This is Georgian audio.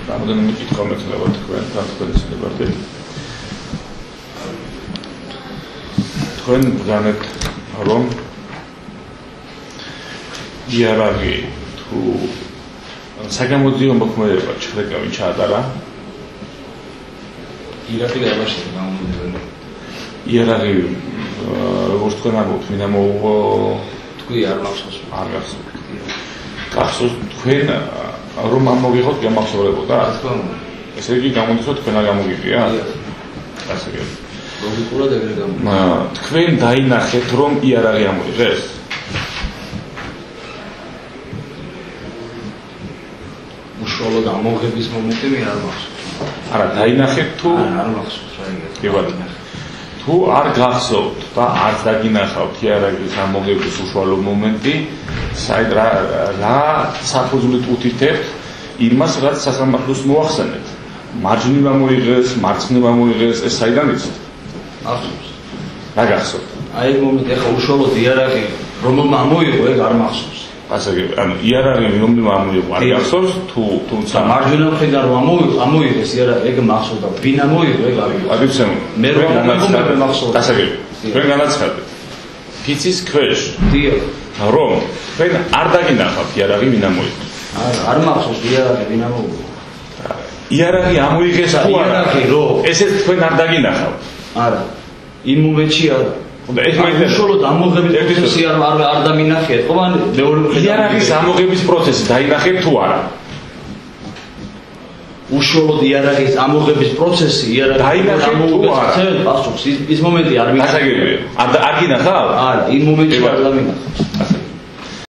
რამდენიმე კითხვა მექნება თქვენთან თქვენისებამდე. თქვენ ბრძანეთ რომ იარაღი თუ საგამოძიო მოქმედება ჩხრეკავი ჩაატარა იარაღი გამაშია გამომდინარე. იარაღი როგორც თქვენ ამბობთ მინდა მოუღო თქვი არ მახსოვს. არ გახსოვთ. გახსოვთ თქვენ რომ ამოგიღოთ გამახსოვრებოდა? ესე იგი გამოდის რომ თქვენ არ გამოგიყია? ასე იგი. ლოგიკურად ეგრე გამოდის. თქვენ დაინახეთ რომ იარაღი ამოიღეს? უშუალოდ ამოღების მომენტი მე არ მახსოვს. არა, დაინახეთ თუ არ მახსოვს რა ეგრე. კი ბატონო. თუ არ გახსოვთ და არ დაგინახავთ იარაღის ამოღების უშუალო მომენტი, საით რა საფუძვლით უთითებთ იმას, რაც სასამართლოს მოახსენეთ. მარჯვნივ ამოიღეს, მარცხნივ ამოიღეს, ეს საიდან იცით? ახსოვს. რა გახსოვთ? აი ეს მომენტი ახლა უშუალოდ იარაღი რომელმა ამოიღო ეგ არ მახსოვს. ასე იგი, ანუ იარაღი რომელმა ამოიღო არ გახსოვს, თუმცა მარჯვენა მხრიდან რომ ამოიღეს იარაღი ეგ მახსოვს და ვინ ამოიღო ეგ არ მახსოვს. აგიცემ მე რომ მახსოვს. ასე იგი, თქვენ განაცხადეთ. ფიცის ქვეშ დიახ. რომ თქვენ არ დაგინახავთ იარაღი ვინ ამოიღო. არ მახსოვს იარაღი ვინ ამოიღო. იარაღი ამოიღეს თუ არა? იარაღი რო ესეც თქვენ არ დაგინახავთ. არა. იმ მომენტში არა. და ეს მაინტერესებს. უშუალოდ ამოღების პროცესი არ დამინახეთ. ყოველ მეორე იარაღის ამოღების პროცესი დაინახეთ თუ არა? უშუალოდ იარაღის ამოღების პროცესი დაინახეთ თუ არა? პასუხს ის მომენტი არ მინახავს. გასაგებია. არ გინახავთ? არა, იმ მომენტში არ დამინახავს.